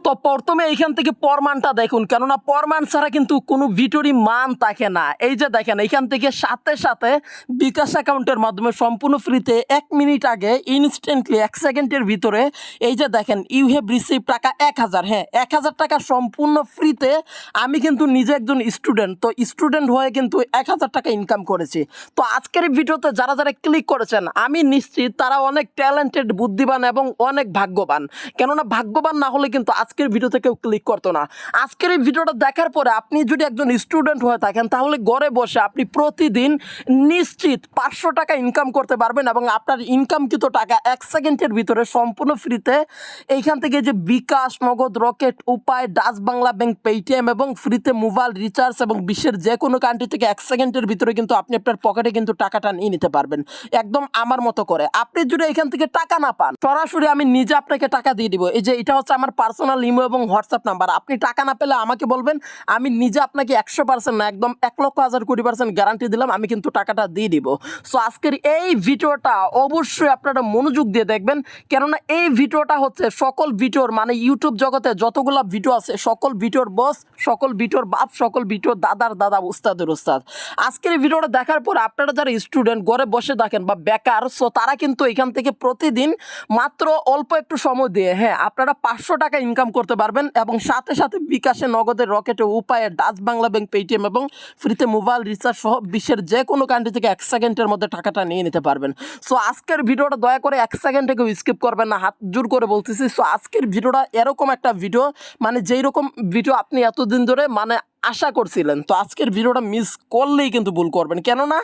তো প্রথমে এইখান থেকে পরমানটা দেখুন, কেননা পরমান ছাড়া কিন্তু কোনো ভিডিওরই মান থাকে না। এই যে দেখেন এইখান থেকে সাথে সাথে বিকাশ অ্যাকাউন্টের মাধ্যমে সম্পূর্ণ ফ্রিতে 1 মিনিট আগে ইনস্ট্যান্টলি 1 সেকেন্ডের ভিতরে এই যে দেখেন ইউ হ্যাভ রিসিভ টাকা 1000, হ্যাঁ 1000 টাকা সম্পূর্ণ ফ্রিতে। আমি কিন্তু নিজে একজন স্টুডেন্ট, তো স্টুডেন্ট হয়ে কিন্তু 1000 টাকা ইনকাম করেছি। তো আজকের এই ভিডিওতে যারা যারা ক্লিক করেছেন আমি নিশ্চিত তারা অনেক ট্যালেন্টেড, বুদ্ধিমান এবং অনেক ভাগ্যবান। কেননা ভাগ্যবান না হলে কিন্তু আজকের ভিডিওতে কেউ ক্লিক করতো না। আজকের এই ভিডিওটা দেখার পরে আপনি যদি একজন স্টুডেন্ট হয়ে থাকেন তাহলে ঘরে বসে আপনি প্রতিদিন নিশ্চিত 500 টাকা ইনকাম করতে পারবেন এবং আপনার ইনকামকৃত টাকা 1 সেকেন্ডের ভিতরে সম্পূর্ণ ফ্রিতে এইখান থেকে যে বিকাশ, নগদ, রকেট, উপায়, ডাচ বাংলা ব্যাংক, পেটিএম এবং ফ্রিতে মোবাইল রিচার্জ এবং বিশ্বের যে কোনো কান্ট্রি থেকে 1 সেকেন্ডের ভিতরে কিন্তু আপনি আপনার পকেটে কিন্তু টাকাটা নিয়ে নিতে পারবেন একদম আমার মতো করে। আপনি যদি এখান থেকে টাকা না পান সরাসরি আমি নিজে আপনাকে টাকা দিয়ে দিব। এই যে এটা হচ্ছে আমার পার্সোনাল ইমো এবং হোয়াটসঅ্যাপ নাম্বার। আপনি টাকা না পেলে আমাকে বলবেন, আমি নিজে আপনাকে 100% না একদম 1,00,000 গ্যারান্টি দিলাম, আমি কিন্তু টাকাটা দিয়ে দিব। সো আজকের এই ভিডিওটা অবশ্যই আপনারা মনোযোগ দিয়ে দেখবেন, কেননা এই ভিডিওটা হচ্ছে সকল ভিডিওর মানে ইউটিউব জগতে যতগুলো ভিডিও আছে সকল ভিডিওর বস, সকল ভিডিওর বাপ, সকল ভিডিওর দাদার দাদা, উস্তাদের উস্তাদ। আজকের এই ভিডিওটা দেখার পর আপনারা যারা স্টুডেন্ট ঘরে বসে থাকেন বা বেকার, সো তারা কিন্তু এখান থেকে প্রতিদিন মাত্র অল্প একটু সময় দিয়ে হ্যাঁ আপনারা 500 টাকা ইনকাম করতে পারবেন এবং সাথে সাথে বিকাশে, নগদের, রকেটে, উপায়ে, ডাচ বাংলা ব্যাংক, পেটিএম এবং ফ্রিতে মোবাইল রিচার্জ সহ বিশ্বের যে কোনো কান্ট্রি থেকে 1 সেকেন্ডের মধ্যে টাকাটা নিয়ে নিতে পারবেন। সো আজকের ভিডিওটা দয়া করে 1 সেকেন্ড থেকে স্কিপ করবেন না, হাত জোর করে বলতেছি। সো আজকের ভিডিওটা এরকম একটা ভিডিও মানে যেই রকম ভিডিও আপনি এতদিন ধরে মানে আশা করছিলেন, তো আজকের ভিডিওটা মিস করলেই কিন্তু ভুল করবেন। কেননা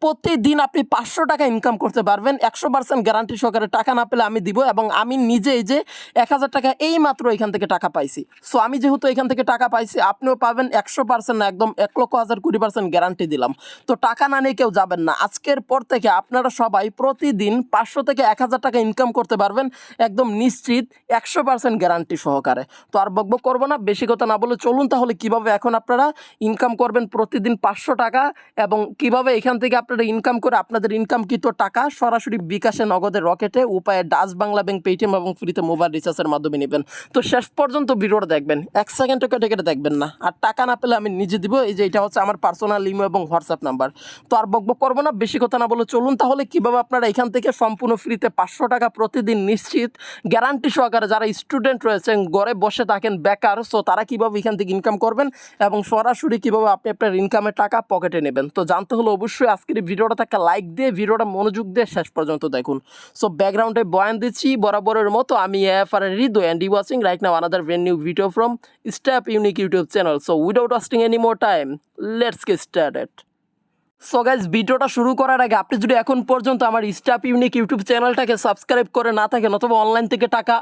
প্রতিদিন আপনি 500 টাকা ইনকাম করতে পারবেন 100% গ্যারান্টি সহকারে। টাকা না পেলে আমি দিব এবং আমি নিজে এই যে 1000 টাকা এই মাত্র এখান থেকে টাকা পাইছি। সো আমি যেহেতু এখান থেকে টাকা পাইছি আপনিও পাবেন 100% না একদম 1,00,000 টাকা গ্যারান্টি দিলাম। তো টাকা না নিয়ে কেউ যাবেন না। আজকের পর থেকে আপনারা সবাই প্রতিদিন 500 থেকে 1000 টাকা ইনকাম করতে পারবেন একদম নিশ্চিত 100% গ্যারান্টি সহকারে। তো আর বকবক করবো না, বেশি কথা না বলে চলুন তাহলে কিভাবে এখন আপনারা ইনকাম করবেন প্রতিদিন 500 টাকা এবং কিভাবে এখান থেকে আপনারা ইনকাম করে আপনাদের ইনকামকৃত টাকা সরাসরি বিকাশে, নগদে, রকেটে, উপায়ে, ডাচ বাংলা ব্যাংক, পেটিএম এবং ফ্রিতে মোবাইল রিচার্জের মাধ্যমে নেবেন। তো শেষ পর্যন্ত ভিডিওটা দেখবেন, 1 সেকেন্ড কেটে দেখবেন না। আর টাকা না পেলে আমি নিজে দিব। এই যে এটা হচ্ছে আমার পার্সোনাল ইমো এবং হোয়াটসঅ্যাপ নাম্বার। তো আর বকবক করবো না, বেশি কথা না বলে চলুন তাহলে কিভাবে আপনারা এখান থেকে সম্পূর্ণ ফ্রিতে 500 টাকা প্রতিদিন নিশ্চিত গ্যারান্টি সহকারে যারা স্টুডেন্ট রয়েছেন ঘরে বসে থাকেন বেকার, সো তারা কিভাবে এখান থেকে ইনকাম করবেন এবং সরাসরি কিভাবে আপনি আপনার ইনকামের টাকা পকেটে নেবেন। তো জানতে হলে অবশ্যই আজকের এই ভিডিওটা একটা লাইক দিয়ে ভিডিওটা মনোযোগ দিয়ে শেষ পর্যন্ত দেখুন। সো ব্যাকগ্রাউন্ডে বয়ান দিচ্ছি বরাবরের মতো, আমি FR Hridoy and you watching right now another brand new video from step unique YouTube channel. So without wasting any more time, let's get started. So guys ভিডিওটা শুরু করার আগে আপনি যদি এখন পর্যন্ত আমার স্টাপ ইউনিক ইউটিউব চ্যানেলটাকে সাবস্ক্রাইব করে না থাকেন অথবা অনলাইন থেকে টাকা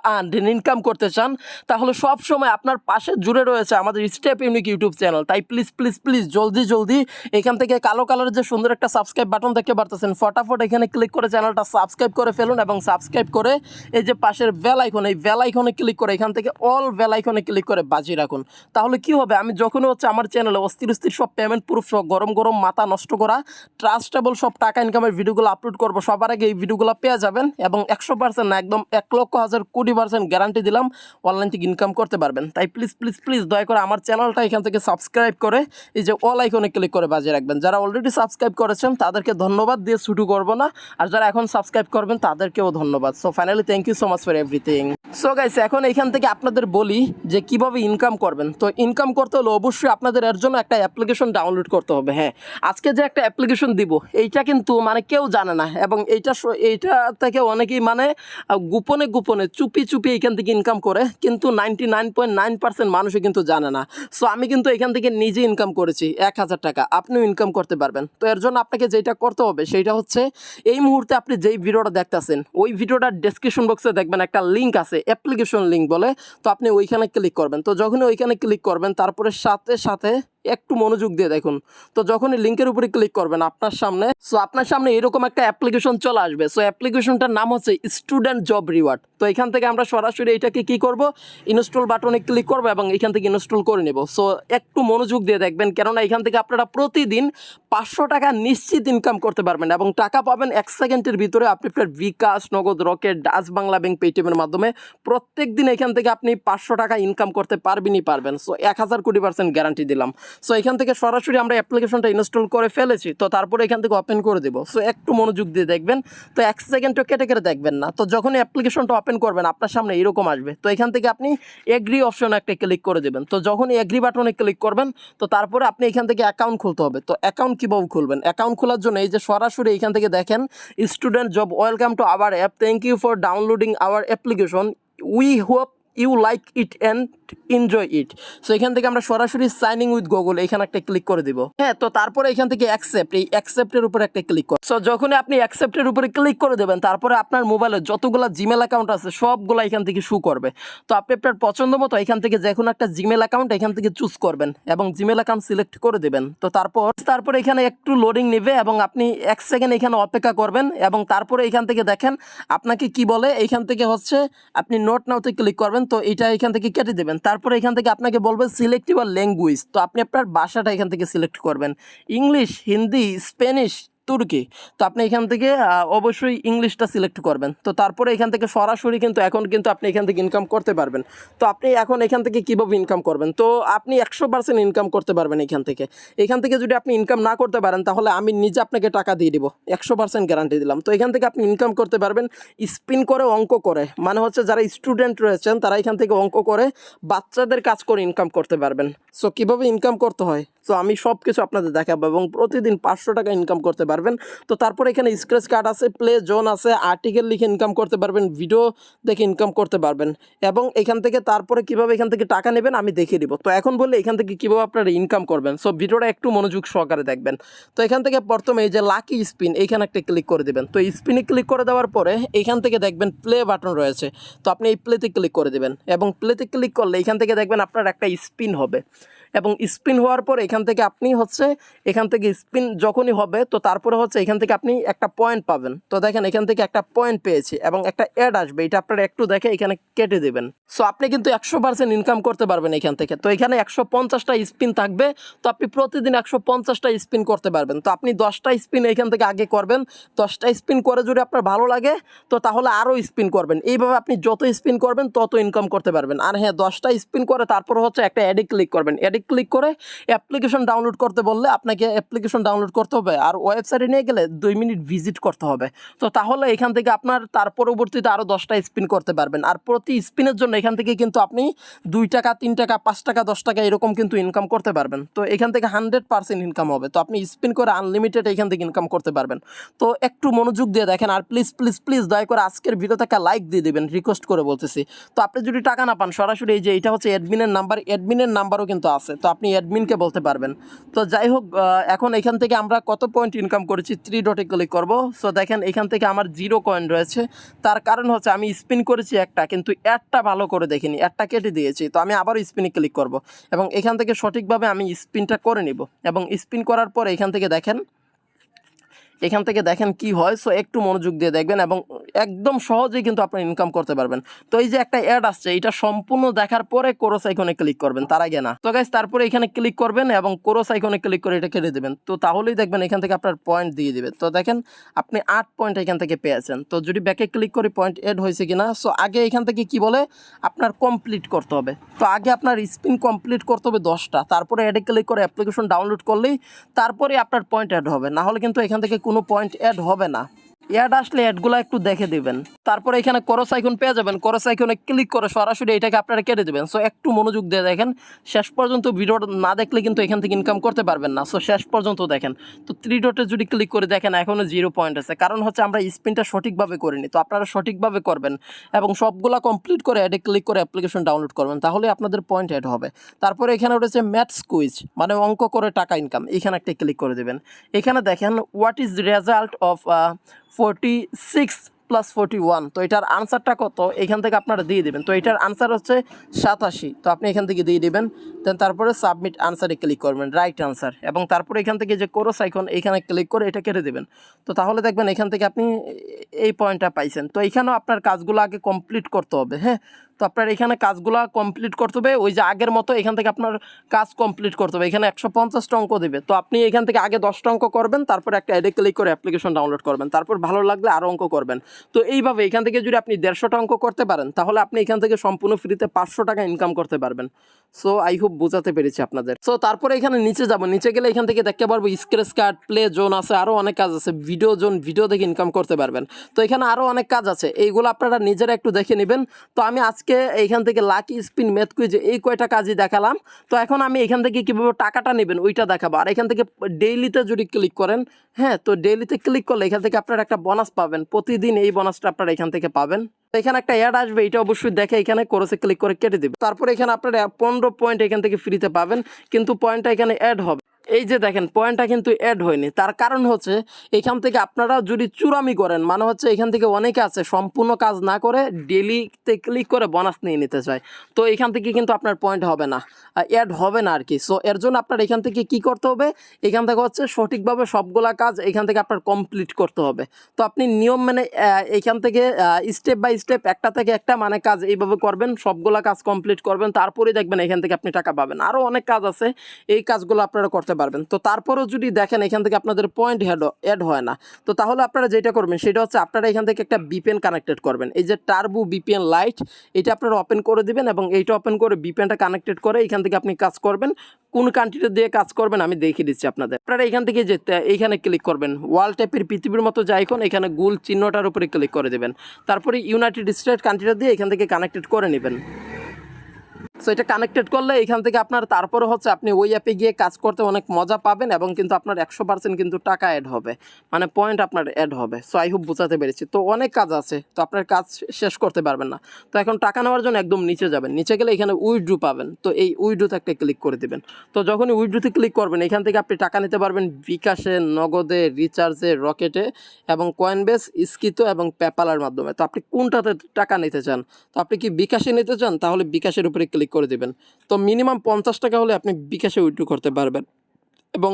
ইনকাম করতে চান তাহলে সব সময় আপনার পাশে জুড়ে রয়েছে আমাদের স্টাপ ইউনিক ইউটিউব চ্যানেল। তাই প্লিজ প্লিজ প্লিজ জলদি এখান থেকে কালো কালারের যে সুন্দর একটা সাবস্ক্রাইব বাটন দেখতে পারতেছেন, ফটাফট এখানে ক্লিক করে চ্যানেলটা সাবস্ক্রাইব করে ফেলুন এবং সাবস্ক্রাইব করে এই যে পাশের বেল আইকন, এই বেল আইকনে ক্লিক করে এখান থেকে অল বেল আইকনে ক্লিক করে বাজিয়ে রাখুন। তাহলে কি হবে, আমি যখনই হচ্ছে আমার চ্যানেলে অস্থির সব পেমেন্ট প্রুফ সহ গরম মাথা নষ্ট করা ট্রাস্টেবল সব টাকা ইনকামের ভিডিওগুলো আপলোড করবো সবার আগে এই ভিডিওগুলো পেয়ে যাবেন এবং 100% না একদম 1,00,000 গ্যারান্টি দিলাম অনলাইন থেকে ইনকাম করতে পারবেন। তাই প্লিজ প্লিজ প্লিজ দয়া করে আমার চ্যানেলটা এখান থেকে সাবস্ক্রাইব করে এই যে অল আইকনে ক্লিক করে বাজিয়ে রাখবেন। যারা অলরেডি সাবস্ক্রাইব করেছেন তাদেরকে ধন্যবাদ দিয়ে ছুটু করবো না, আর যারা এখন সাবস্ক্রাইব করবেন তাদেরকেও ধন্যবাদ। So finally thank you so much for everything. So guys এখন এখান থেকে আপনাদের বলি যে কিভাবে ইনকাম করবেন। তো ইনকাম করতে হলে অবশ্যই আপনাদের এর জন্য একটা অ্যাপ্লিকেশন ডাউনলোড করতে হবে। হ্যাঁ আজকে যে একটা অ্যাপ্লিকেশন দিব এইটা কিন্তু মানে কেউ জানে না এবং এইটা থেকে অনেকেই মানে গোপনে চুপি এখান থেকে ইনকাম করে, কিন্তু 99.9% মানুষই কিন্তু জানে না। সো আমি কিন্তু এখান থেকে নিজে ইনকাম করেছি 1000 টাকা, আপনিও ইনকাম করতে পারবেন। তো এর জন্য আপনাকে যেটা করতে হবে সেটা হচ্ছে এই মুহূর্তে আপনি যেই ভিডিওটা দেখতেছেন ওই ভিডিওটার ডেসক্রিপশন বক্সে দেখবেন একটা লিঙ্ক আছে, অ্যাপ্লিকেশন লিঙ্ক বলে। তো আপনি ওইখানে ক্লিক করবেন। তো যখনই ওইখানে ক্লিক করবেন তারপরে সাথে একটু মনোযোগ দিয়ে দেখুন। তো যখনই লিঙ্কের উপরে ক্লিক করবেন আপনার সামনে এরকম একটা অ্যাপ্লিকেশন চলে আসবে। সো অ্যাপ্লিকেশনটার নাম হচ্ছে স্টুডেন্ট জব রিওয়ার্ড। তো এখান থেকে আমরা সরাসরি এটাকে কি করব, ইনস্টল বাটনে ক্লিক করব এবং এখান থেকে ইনস্টল করে নেব। সো একটু মনোযোগ দিয়ে দেখবেন, কেননা এখান থেকে আপনারা প্রতিদিন 500 টাকা নিশ্চিত ইনকাম করতে পারবেন এবং টাকা পাবেন 1 সেকেন্ডের ভিতরে। আপনি আপনার বিকাশ, নগদ, রকেট, ডাচ বাংলা ব্যাংক, পেটিএমের মাধ্যমে প্রত্যেক দিন এখান থেকে আপনি 500 টাকা ইনকাম করতে পারবেন। সো 1000 কোটি % গ্যারান্টি দিলাম। সো এখান থেকে সরাসরি আমরা অ্যাপ্লিকেশনটা ইনস্টল করে ফেলেছি। তো তারপরে এখান থেকে ওপেন করে দেবো। সো একটু মনোযোগ দিয়ে দেখবেন। তো 1 সেকেন্ডও কেটে কেটে দেখবেন না। তো যখন অ্যাপ্লিকেশনটা ওপেন করবেন আপনার সামনে এরকম আসবে। তো এখান থেকে আপনি এগ্রি অপশনে একটা ক্লিক করে দেবেন। তো যখন এগ্রি বাটনে ক্লিক করবেন তো তারপরে আপনি এখান থেকে অ্যাকাউন্ট খুলতে হবে। তো অ্যাকাউন্ট কীভাবে খুলবেন, অ্যাকাউন্ট খোলার জন্য এই যে সরাসরি এখান থেকে দেখেন student job, welcome to our app, thank you for downloading our application, we hope you like it and enjoy it. So এখান থেকে আমরা সরাসরি সাইনিং উইথ গুগল এখানে একটা ক্লিক করে দিব। হ্যাঁ, তো তারপরে এখান থেকে অ্যাকসেপ্টের উপরে একটা ক্লিক করুন। সো যখন আপনি অ্যাকসেপ্টের উপরে ক্লিক করে দেবেন তারপরে আপনার মোবাইলে যতগুলো জিমেল অ্যাকাউন্ট আছে সবগুলো এখান থেকে শো করবে। তো আপনি আপনার পছন্দ মতো এখান থেকে যে কোনো একটা জিমেল অ্যাকাউন্ট এখান থেকে চুজ করবেন এবং জিমেল অ্যাকাউন্ট সিলেক্ট করে দেবেন। তো তারপর এখানে একটু লোডিং নেবে এবং আপনি 1 সেকেন্ড এখানে অপেক্ষা করবেন এবং তারপরে এখান থেকে দেখেন আপনাকে কি বলে, এখান থেকে হচ্ছে আপনি নোট নাওতে ক্লিক করবেন। তো এটা এখান থেকে কেটে দেবেন। তারপরে এখান থেকে আপনাকে বলবে সিলেক্ট ইউর ল্যাঙ্গুয়েজ। তো আপনি আপনার ভাষাটা এখান থেকে সিলেক্ট করবেন, ইংলিশ, হিন্দি, স্প্যানিশ, তুর্কি। তো আপনি এখান থেকে অবশ্যই ইংলিশটা সিলেক্ট করবেন। তো তারপরে এখান থেকে সরাসরি এখন কিন্তু আপনি এখান থেকে ইনকাম করতে পারবেন। তো আপনি এখন এখান থেকে কীভাবে ইনকাম করবেন, তো আপনি 100% ইনকাম করতে পারবেন এখান থেকে যদি আপনি ইনকাম না করতে পারেন তাহলে আমি নিজে আপনাকে টাকা দিয়ে দিব, 100% গ্যারান্টি দিলাম। তো এখান থেকে আপনি ইনকাম করতে পারবেন স্পিন করে, অঙ্ক করে, মানে হচ্ছে যারা স্টুডেন্ট রয়েছেন তারা এখান থেকে অঙ্ক করে, বাচ্চাদের কাজ করে ইনকাম করতে পারবেন। সো কীভাবে ইনকাম করতে হয় তো আমি সব কিছু আপনাদের দেখাবো এবং প্রতিদিন 500 টাকা ইনকাম করতে পারবেন। তো তারপরে এখানে স্ক্র্যাচ কার্ড আছে, প্লে জোন আছে, আর্টিকেল লিখে ইনকাম করতে পারবেন, ভিডিও দেখে ইনকাম করতে পারবেন এবং এখান থেকে তারপরে কীভাবে এখান থেকে টাকা নেবেন আমি দেখিয়ে দিব। তো এখন বললে এখান থেকে কীভাবে আপনারা ইনকাম করবেন, সো ভিডিওটা একটু মনোযোগ সহকারে দেখবেন। তো এখান থেকে প্রথমে এই যে লাকি স্পিন এইখানে একটা ক্লিক করে দেবেন। তো স্পিনে ক্লিক করে দেওয়ার পরে এখান থেকে দেখবেন প্লে বাটন রয়েছে। তো আপনি এই প্লেতে ক্লিক করে দেবেন এবং প্লেতে ক্লিক করলে এখান থেকে দেখবেন আপনার একটা স্পিন হবে এবং স্পিন হওয়ার পর এখান থেকে আপনি এখান থেকে স্পিন যখনই হবে তো তারপরে এখান থেকে আপনি একটা পয়েন্ট পাবেন। তো দেখেন এখান থেকে একটা পয়েন্ট পেয়েছি এবং একটা অ্যাড আসবে, এটা আপনারা একটু দেখে এখানে কেটে দেবেন। সো আপনি কিন্তু 100% ইনকাম করতে পারবেন এখান থেকে। তো এখানে 150টা স্পিন থাকবে। তো আপনি প্রতিদিন 150টা স্পিন করতে পারবেন। তো আপনি 10টা স্পিন এখান থেকে আগে করবেন, 10টা স্পিন করে যদি আপনার ভালো লাগে তো তাহলে আরও স্পিন করবেন। এইভাবে আপনি যত স্পিন করবেন তত ইনকাম করতে পারবেন। আর হ্যাঁ, 10টা স্পিন করে তারপর একটা অ্যাডে ক্লিক করবেন। অ্যাডে ক্লিক করে অ্যাপ্লিকেশন ডাউনলোড করতে বললে আপনাকে অ্যাপ্লিকেশন ডাউনলোড করতে হবে আর ওয়েবসাইটে নিয়ে গেলে 2 মিনিট ভিজিট করতে হবে। তো তাহলে এখান থেকে আপনার তার পরবর্তীতে আরও 10টা স্পিন করতে পারবেন। আর প্রতি স্পিনের জন্য এখান থেকে কিন্তু আপনি 2 টাকা, 3 টাকা, 5 টাকা, 10 টাকা এরকম কিন্তু ইনকাম করতে পারবেন। তো এখান থেকে 100% ইনকাম হবে। তো আপনি স্পিন করে আনলিমিটেড এখান থেকে ইনকাম করতে পারবেন। তো একটু মনোযোগ দিয়ে দেখেন আর প্লিজ প্লিজ প্লিজ দয়া করে আজকের ভিডিওতে একটা লাইক দিয়ে দেবেন, রিকোয়েস্ট করে বলতেছি। তো আপনি যদি টাকা না পান সরাসরি এই যে এটা হচ্ছে অ্যাডমিনের নাম্বারও কিন্তু আছে। তো আপনি অ্যাডমিনকে বলতে পারবেন। তো যাই হোক, এখন এখান থেকে আমরা কত পয়েন্ট ইনকাম করেছি 3 ডটে ক্লিক করব। সো দেখেন এখান থেকে আমার 0 কয়েন রয়েছে। তার কারণ হচ্ছে আমি স্পিন করেছি একটা, কিন্তু অ্যাডটা ভালো করে দেখিনি, অ্যাডটা কেটে দিয়েছি। তো আমি আবারও স্পিনে ক্লিক করব এবং এখান থেকে সঠিকভাবে আমি স্পিনটা করে নিব এবং স্পিন করার পর এখান থেকে দেখেন কি হয়। সো একটু মনোযোগ দিয়ে দেখবেন এবং একদম সহজেই কিন্তু আপনি ইনকাম করতে পারবেন। তো এই যে একটা অ্যাড আসছে এটা সম্পূর্ণ দেখার পরে কোরস আইকনে ক্লিক করবেন, তার আগে না। তো গাইস তারপরে এখানে ক্লিক করবেন এবং কোরস আইকনে ক্লিক করে এটা কেটে দেবেন। তো তাহলেই দেখবেন এখান থেকে আপনার পয়েন্ট দিয়ে দিবে। তো দেখেন আপনি 8 পয়েন্ট এখান থেকে পেয়েছেন। তো যদি ব্যাকে ক্লিক করি পয়েন্ট অ্যাড হয়েছে কিনা, সো আগে এখান থেকে কি বলে আপনার কমপ্লিট করতে হবে। তো আগে আপনার স্পিন কমপ্লিট করতে হবে 10টা, তারপরে অ্যাডে ক্লিক করে অ্যাপ্লিকেশন ডাউনলোড করলেই তারপরে আপনার পয়েন্ট অ্যাড হবে, না হলে কিন্তু এখান থেকে কোনো পয়েন্ট অ্যাড হবে না। অ্যাড আসলে অ্যাডগুলো একটু দেখে দেবেন। তারপরে এখানে ক্রস আইকন পেয়ে যাবেন, ক্রস আইকনে ক্লিক করে সরাসরি এটাকে আপনারা কেটে দেবেন। সো একটু মনোযোগ দিয়ে দেখেন, শেষ পর্যন্ত ভিডিওটা না দেখলে কিন্তু এখান থেকে ইনকাম করতে পারবেন না। সো শেষ পর্যন্ত দেখেন। তো 3 ডটে যদি ক্লিক করে দেখেন এখনও 0 পয়েন্ট আছে, কারণ হচ্ছে আমরা স্পিনটা সঠিকভাবে করিনি। তো আপনারা সঠিকভাবে করবেন এবং সবগুলা কমপ্লিট করে অ্যাডে ক্লিক করে অ্যাপ্লিকেশন ডাউনলোড করবেন, তাহলে আপনাদের পয়েন্ট অ্যাড হবে। তারপরে এখানে উঠেছে ম্যাথস কুইজ, মানে অঙ্ক করে টাকা ইনকাম, এখানে একটা ক্লিক করে দেবেন। এখানে দেখেন what is result of 46 plus 41, তো এটার আনসারটা কত এখান থেকে আপনারা দিয়ে দেবেন। তো এটার আনসার হচ্ছে 87, তো আপনি এখান থেকে দিয়ে দিবেন। দেন তারপরে সাবমিট আনসারে ক্লিক করবেন, রাইট আনসার, এবং তারপরে এখান থেকে যে কোরস আইকন এইখানে ক্লিক করে এটা কেটে দেবেন। তো তাহলে দেখবেন এখান থেকে আপনি এই পয়েন্টটা পাইছেন। তো এইখানেও আপনার কাজগুলো আগে কমপ্লিট করতে হবে। হ্যাঁ, তো আপনার এখানে কাজগুলো কমপ্লিট করতে হবে ওই যে আগের মতো এখান থেকে আপনার কাজ কমপ্লিট করতে হবে। এখানে 150টা অঙ্ক দেবে, তো আপনি এখান থেকে আগে 10টা অঙ্ক করবেন, তারপর একটা অ্যাডে ক্লিক করে অ্যাপ্লিকেশন ডাউনলোড করবেন, তারপর ভালো লাগলে আরও অঙ্ক করবেন। তো এইভাবে এখান থেকে যদি আপনি 150টা অঙ্ক করতে পারেন তাহলে আপনি এখান থেকে সম্পূর্ণ ফ্রিতে 500 টাকা ইনকাম করতে পারবেন। সো আই হোপ বোঝাতে পেরেছি আপনাদের। সো তারপরে এখানে নিচে যাব, নিচে গেলে এখান থেকে দেখতে পারবো স্ক্র্যাচ কার্ড, প্লে জোন আছে, আরও অনেক কাজ আছে, ভিডিও জোন, ভিডিও দেখে ইনকাম করতে পারবেন। তো এখানে আরও অনেক কাজ আছে, এইগুলো আপনারা নিজেরা একটু দেখে নেবেন। তো আমি আজকে এইখান থেকে লাকি স্পিন ম্যাথ কুইজে এই কয়টা কাজই দেখালাম। তো এখন আমি এখান থেকে কীভাবে টাকাটা নেবেন ওইটা দেখাবো। আর এখান থেকে ডেইলিতে যদি ক্লিক করেন, হ্যাঁ, তো ডেইলিতে ক্লিক করলে এখান থেকে আপনারা একটা বোনাস পাবেন, প্রতিদিন এই বোনাসটা আপনারা এখান থেকে পাবেন। এখানে একটা অ্যাড আসবে, এটা অবশ্যই দেখে এখানে কোর্সে ক্লিক করে কেটে দেবে। তারপরে এখানে আপনারা 15 পয়েন্ট এখান থেকে ফ্রিতে পাবেন, কিন্তু পয়েন্টটা এখানে অ্যাড হবে। এই যে দেখেন পয়েন্টটা কিন্তু অ্যাড হয়নি, তার কারণ হচ্ছে এখান থেকে আপনারা যদি চুরামি করেন, মানে হচ্ছে এখান থেকে অনেকে আছে সম্পূর্ণ কাজ না করে ডেলিতে ক্লিক করে বোনাস নিয়ে নিতে চায়। তো এখান থেকে কিন্তু আপনার পয়েন্ট হবে না, অ্যাড হবে না আর কি। সো এর জন্য আপনার এখান থেকে কি করতে হবে, এখান থেকে হচ্ছে সঠিকভাবে সবগুলা কাজ এখান থেকে আপনার কমপ্লিট করতে হবে। তো আপনি নিয়ম মেনে এখান থেকে স্টেপ বাই স্টেপ একটা থেকে একটা মানে কাজ এইভাবে করবেন, সবগুলা কাজ কমপ্লিট করবেন, তারপরেই দেখবেন এখান থেকে আপনি টাকা পাবেন। আরও অনেক কাজ আছে, এই কাজগুলো আপনারা করতে পারবেন। তো তারপরেও যদি দেখেন এখান থেকে আপনাদের পয়েন্ট অ্যাড হয় না, তো তাহলে আপনারা যেটা করবেন সেটা হচ্ছে আপনারা এখান থেকে একটা বিপিএন কানেক্টেড করবেন। এই যে টার্বো বিপিএন লাইট, এটা আপনারা ওপেন করে দিবেন এবং এইটা ওপেন করে বিপিএনটা কানেক্টেড করে এখান থেকে আপনি কাজ করবেন। কোন কান্ট্রিতে দিয়ে কাজ করবেন আমি দেখিয়ে দিচ্ছি আপনাদের। আপনারা এখান থেকে যেতে এইখানে ক্লিক করবেন, ওয়াল টাইপের পৃথিবীর মতো যে আইকন, এখানে গোল চিহ্নটার উপরে ক্লিক করে দেবেন। তারপরে ইউনাইটেড স্টেট কান্ট্রিটা দিয়ে এখান থেকে কানেক্টেড করে নেবেন। সো এটা কানেক্টেড করলে এখান থেকে আপনার তারপরে হচ্ছে আপনি ওই অ্যাপে গিয়ে কাজ করতে অনেক মজা পাবেন, এবং কিন্তু আপনার 100% কিন্তু টাকা অ্যাড হবে, মানে পয়েন্ট আপনার অ্যাড হবে। সো আই হোপ বোঝাতে পেরেছি। তো অনেক কাজ আছে, তো আপনার কাজ শেষ করতে পারবেন না। তো এখন টাকা নেওয়ার জন্য একদম নিচে যাবেন, নিচে গেলে এখানে উইথড্র পাবেন। তো এই উইথড্রোতে একটা ক্লিক করে দেবেন। তো যখনই উইথড্রোতে ক্লিক করবেন এখান থেকে আপনি টাকা নিতে পারবেন বিকাশে, নগদে, রিচার্জে, রকেটে, এবং কয়েনবেস, স্কিতো এবং পেপ্যালের মাধ্যমে। তো আপনি কোনটাতে টাকা নিতে চান, তো আপনি কি বিকাশে নিতে চান তাহলে বিকাশের উপরে ক্লিক করে দেবেন। তো মিনিমাম 50 টাকা হলে আপনি বিকাশে উইথড্র করতে পারবেন, এবং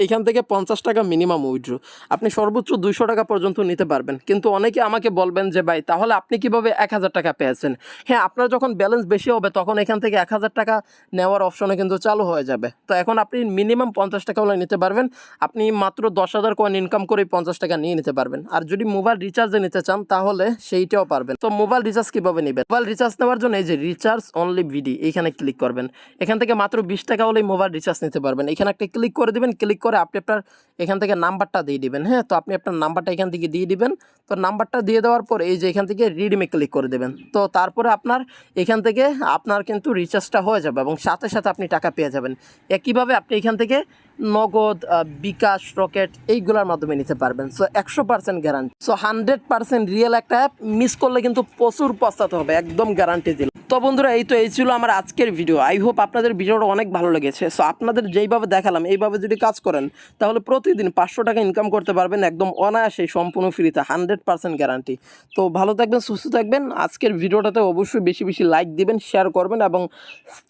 এখান থেকে 50 টাকা মিনিমাম উইথড্র, আপনি সর্বোচ্চ 200 টাকা পর্যন্ত নিতে পারবেন। কিন্তু অনেকে আমাকে বলবেন যে ভাই তাহলে আপনি কিভাবে 1000 টাকা পেয়েছেন। হ্যাঁ, আপনার যখন ব্যালেন্স বেশি হবে তখন এখান থেকে 1000 টাকা নেওয়ার অপশনে কিন্তু চালু হয়ে যাবে। তো এখন আপনি মিনিমাম 50 টাকা হলে নিতে পারবেন, আপনি মাত্র 10,000 কয়েন ইনকাম করে 50 টাকা নিয়ে নিতে পারবেন। আর যদি মোবাইল রিচার্জে নিতে চান তাহলে সেইটাও পারবেন। তো মোবাইল রিচার্জ কীভাবে নেবেন, মোবাইল রিচার্জ নেওয়ার জন্য এই যে রিচার্জ অনলি ভিডি এইখানে ক্লিক করবেন। এখান থেকে মাত্র 20 টাকা হলেই মোবাইল রিচার্জ নিতে পারবেন। এখানে একটা ক্লিক করে দেবেন, ক্লিক করে আপনি আপনার এখান থেকে নাম্বারটা দিয়ে দিবেন। হ্যাঁ, তো আপনি আপনার নাম্বারটা এখান থেকে দিয়ে দিবেন। তো নাম্বারটা দিয়ে দেওয়ার পর এই যে এখান থেকে রিডিমে ক্লিক করে দেবেন। তো তারপরে আপনার এখান থেকে আপনার কিন্তু রিচার্জটা হয়ে যাবে এবং সাথে সাথে আপনি টাকা পেয়ে যাবেন। একইভাবে আপনি এখান থেকে নগদ, বিকাশ, রকেট এইগুলোর মাধ্যমে নিতে পারবেন। সো 100% গ্যারান্টি, সো 100% রিয়েল একটা অ্যাপ, মিস করলে কিন্তু প্রচুর পস্তাতে হবে, একদম গ্যারান্টি দিল। তো বন্ধুরা এই ছিল আমার আজকের ভিডিও। আই হোপ আপনাদের ভিডিওটা অনেক ভালো লেগেছে। সো আপনাদের যেইভাবে দেখালাম এইভাবে যদি কাজ করেন তাহলে প্রতিদিন 500 টাকা ইনকাম করতে পারবেন একদম অনায়াসে, সম্পূর্ণ ফ্রিতে, 100% গ্যারান্টি। তো ভালো থাকবেন, সুস্থ থাকবেন। আজকের ভিডিওটাতে অবশ্যই বেশি বেশি লাইক দিবেন, শেয়ার করবেন, এবং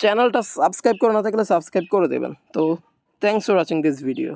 চ্যানেলটা সাবস্ক্রাইব করে না থাকলে সাবস্ক্রাইব করে দেবেন। তো thanks for watching this video.